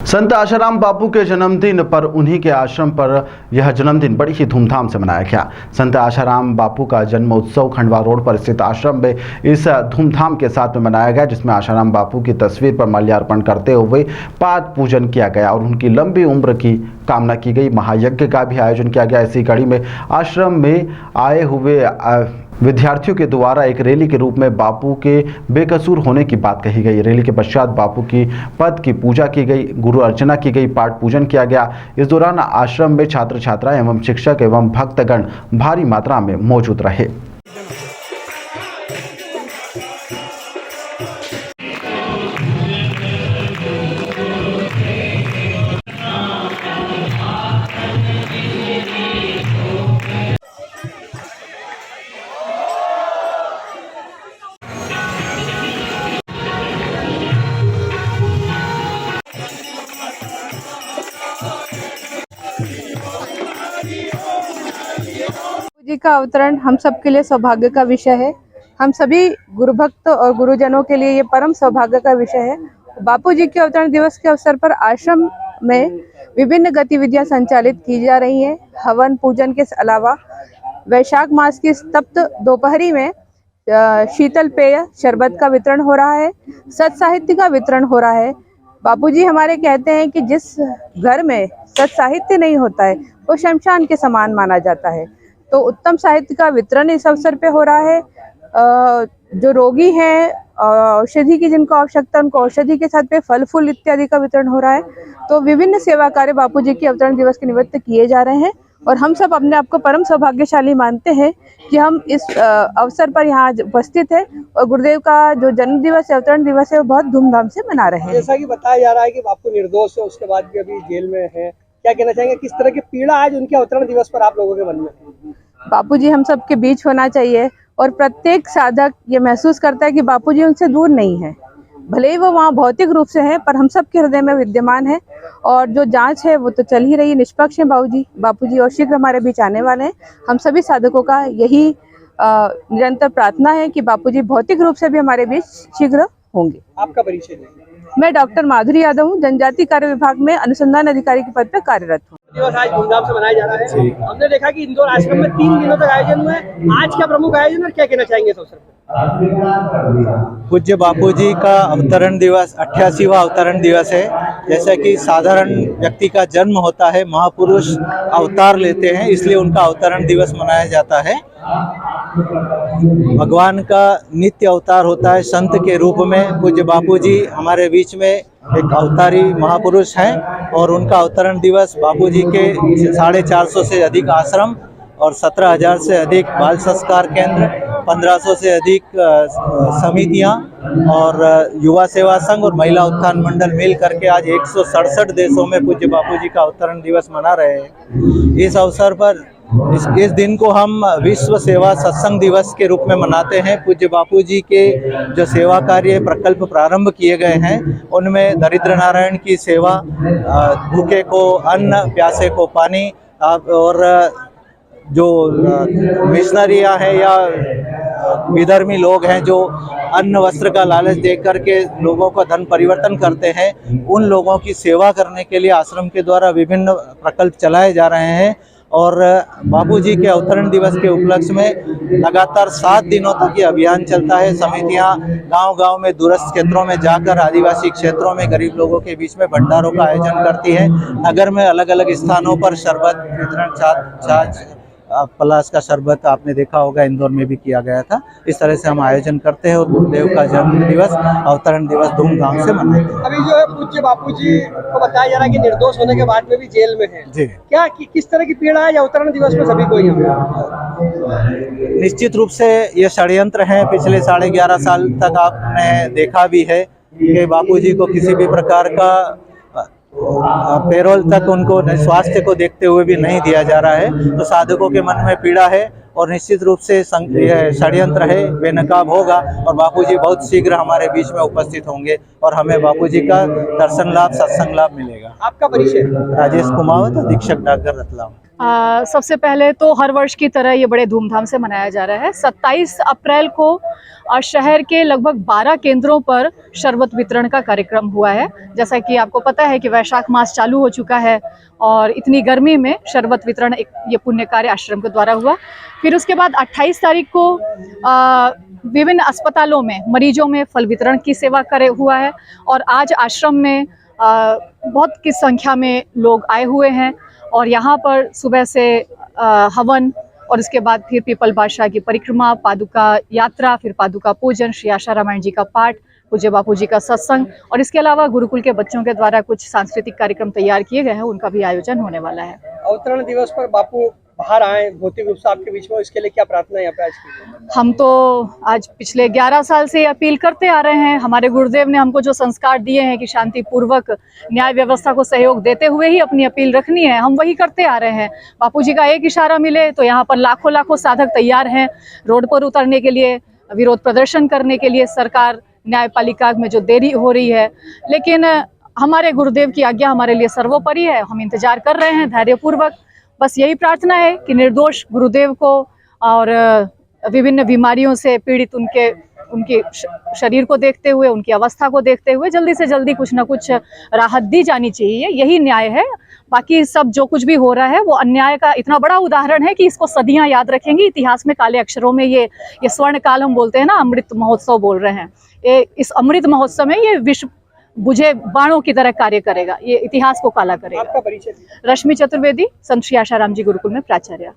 संत आशाराम बापू के जन्मदिन पर उन्हीं के आश्रम पर यह जन्मदिन बड़ी ही धूमधाम से मनाया गया। संत आशाराम बापू का जन्म उत्सव खंडवा रोड पर स्थित आश्रम में इस धूमधाम के साथ में मनाया गया, जिसमें आशाराम बापू की तस्वीर पर माल्यार्पण करते हुए पाद पूजन किया गया और उनकी लंबी उम्र की कामना की गई। महायज्ञ का भी आयोजन किया गया। इसी कड़ी में आश्रम में आए हुए विद्यार्थियों के द्वारा एक रैली के रूप में बापू के बेकसूर होने की बात कही गई। रैली के पश्चात बापू की पद की पूजा की गई, गुरु अर्चना की गई, पाठ पूजन किया गया। इस दौरान आश्रम में छात्र छात्राएं एवं शिक्षक एवं भक्तगण भारी मात्रा में मौजूद रहे। जी का अवतरण हम सबके लिए सौभाग्य का विषय है। हम सभी गुरु भक्त और गुरुजनों के लिए ये परम सौभाग्य का विषय है। बापू जी के अवतरण दिवस के अवसर पर आश्रम में विभिन्न गतिविधियां संचालित की जा रही हैं। हवन पूजन के अलावा वैशाख मास की तप्त दोपहरी में शीतल पेय शरबत का वितरण हो रहा है, सत साहित्य का वितरण हो रहा है। बापूजी हमारे कहते हैं कि जिस घर में सत साहित्य नहीं होता है वो शमशान के समान माना जाता है। तो उत्तम साहित्य का वितरण इस अवसर पे हो रहा है। जो रोगी हैं, औषधि की जिनको आवश्यकता, उनको औषधि के साथ पे फल फूल इत्यादि का वितरण हो रहा है। तो विभिन्न सेवा कार्य बापूजी के अवतरण दिवस के निमित्त किए जा रहे हैं और हम सब अपने आप को परम सौभाग्यशाली मानते हैं कि हम इस अवसर पर यहाँ उपस्थित है और गुरुदेव का जो जन्म दिवस है, अवतरण दिवस है, वो बहुत धूमधाम से मना रहे हैं। जैसा कि बताया जा रहा है कि बापू निर्दोष है, उसके बाद भी अभी जेल में है, क्या कहना चाहेंगे, किस तरह की पीड़ा आज उनके अवतरण दिवस पर आप लोगों के मन में है? बापूजी हम सबके बीच होना चाहिए और प्रत्येक साधक ये महसूस करता है कि बापूजी उनसे दूर नहीं है। भले ही वो वहाँ भौतिक रूप से है पर हम सबके हृदय में विद्यमान है और जो जांच है वो तो चल ही रही है, निष्पक्ष है बापूजी और शीघ्र हमारे बीच आने वाले हैं। हम सभी साधकों का यही निरंतर प्रार्थना है कि बापूजी भौतिक रूप से भी हमारे बीच शीघ्र होंगे। आपका परिचय है? मैं डॉक्टर माधुरी यादव हूँ, जनजाति कार्य विभाग में अनुसंधान अधिकारी के पद पर कार्यरत हूँ। दिवस आज धूमधाम से मनाया जा रहा है। हमने देखा कि इंदौर आश्रम में 3 दिनों तक आयोजन हुआ है। आज का प्रमुख आयोजन और क्या कहना चाहेंगे इस अवसर पर? पूज्य बापूजी का अवतरण दिवस 88वां अवतरण दिवस है। जैसा कि साधारण व्यक्ति का जन्म होता है, महापुरुष अवतार लेते हैं, इसलिए उनका अवतरण दिवस मनाया जाता है। भगवान का नित्य अवतार होता है संत के रूप में। पूज्य बापूजी हमारे बीच में एक अवतारी महापुरुष हैं और उनका अवतरण दिवस बापूजी के 450 से अधिक आश्रम और 17,000 से अधिक बाल संस्कार केंद्र, 1500 से अधिक समितियां और युवा सेवा संघ और महिला उत्थान मंडल मिल करके आज 167 देशों में पूज्य बापूजी का अवतरण दिवस मना रहे हैं। इस अवसर पर इस दिन को हम विश्व सेवा सत्संग दिवस के रूप में मनाते हैं। पूज्य बापूजी के जो सेवा कार्य प्रकल्प प्रारंभ किए गए हैं उनमें दरिद्र नारायण की सेवा, भूखे को अन्न, प्यासे को पानी और जो मिशनरियाँ हैं या विधर्मी लोग हैं जो अन्न वस्त्र का लालच दे करके लोगों को धन परिवर्तन करते हैं, उन लोगों की सेवा करने के लिए आश्रम के द्वारा विभिन्न प्रकल्प चलाए जा रहे हैं। और बापूजी के अवतरण दिवस के उपलक्ष्य में लगातार 7 दिनों तक ये अभियान चलता है। समितियां गांव-गांव में दूरस्थ क्षेत्रों में जाकर आदिवासी क्षेत्रों में गरीब लोगों के बीच में भंडारों का आयोजन करती है। नगर में अलग-अलग स्थानों पर शरबत वितरण, छाछ, पलाश का शरबत आपने देखा होगा, इंदौर में भी किया गया था। इस तरह से हम आयोजन करते हैं और गुरुदेव का जन्म दिवस, अवतरण दिवस धूमधाम से मनाते हैं। अभी जो है पूज्य बापूजी को बताया जा रहा है कि निर्दोष होने के बाद में भी जेल में है जी, क्या किस तरह की पीड़ा है अवतरण दिवस में सभी को? निश्चित रूप से ये षड्यंत्र है। पिछले 11.5 साल तक आपने देखा भी है कि बापूजी को किसी भी प्रकार का पैरोल तक उनको स्वास्थ्य को देखते हुए भी नहीं दिया जा रहा है। तो साधकों के मन में पीड़ा है और निश्चित रूप से षड्यंत्र है, बेनकाब होगा और बापूजी बहुत शीघ्र हमारे बीच में उपस्थित होंगे और हमें बापूजी का दर्शन लाभ, सत्संग लाभ मिलेगा। आपका परिचय? राजेश कुमावत, अधीक्षक डाकघर रतलाम। सबसे पहले तो हर वर्ष की तरह ये बड़े धूमधाम से मनाया जा रहा है। 27 अप्रैल को शहर के लगभग 12 केंद्रों पर शरबत वितरण का कार्यक्रम हुआ है। जैसा कि आपको पता है कि वैशाख मास चालू हो चुका है और इतनी गर्मी में शरबत वितरण ये पुण्य कार्य आश्रम के द्वारा हुआ। फिर उसके बाद 28 तारीख को विभिन्न अस्पतालों में मरीजों में फल वितरण की सेवा हुआ है और आज आश्रम में बहुत की संख्या में लोग आए हुए हैं और यहाँ पर सुबह से हवन और उसके बाद फिर पीपल बादशाह की परिक्रमा, पादुका यात्रा, फिर पादुका पूजन, श्री आशा रामायण जी का पाठ, पूज्य बापू जी का सत्संग और इसके अलावा गुरुकुल के बच्चों के द्वारा कुछ सांस्कृतिक कार्यक्रम तैयार किए गए हैं, उनका भी आयोजन होने वाला है। अवतरण दिवस पर बापू बाहर आए भौतिक रूप से आपके बीच में, इसके लिए क्या प्रार्थना यहाँ पे आज की? हम तो आज पिछले 11 साल से अपील करते आ रहे हैं। हमारे गुरुदेव ने हमको जो संस्कार दिए हैं कि शांति पूर्वक न्याय व्यवस्था को सहयोग देते हुए ही अपनी अपील रखनी है, हम वही करते आ रहे हैं। बापूजी का एक इशारा मिले तो यहाँ पर लाखों लाखों साधक तैयार हैं रोड पर उतरने के लिए, विरोध प्रदर्शन करने के लिए सरकार न्यायपालिका में जो देरी हो रही है। लेकिन हमारे गुरुदेव की आज्ञा हमारे लिए सर्वोपरि है, हम इंतजार कर रहे हैं धैर्यपूर्वक। बस यही प्रार्थना है कि निर्दोष गुरुदेव को और विभिन्न बीमारियों से पीड़ित उनके शरीर को देखते हुए, उनकी अवस्था को देखते हुए जल्दी से जल्दी कुछ ना कुछ राहत दी जानी चाहिए। यही न्याय है। बाकी सब जो कुछ भी हो रहा है वो अन्याय का इतना बड़ा उदाहरण है कि इसको सदियां याद रखेंगी। इतिहास में काले अक्षरों में ये स्वर्ण काल हम बोलते हैं ना, अमृत महोत्सव बोल रहे हैं। इस अमृत महोत्सव में ये विश्व बुझे बाणों की तरह कार्य करेगा, ये इतिहास को काला करेगा। आपका परिचय? रश्मि चतुर्वेदी, संत श्री आशाराम जी गुरुकुल में प्राचार्य।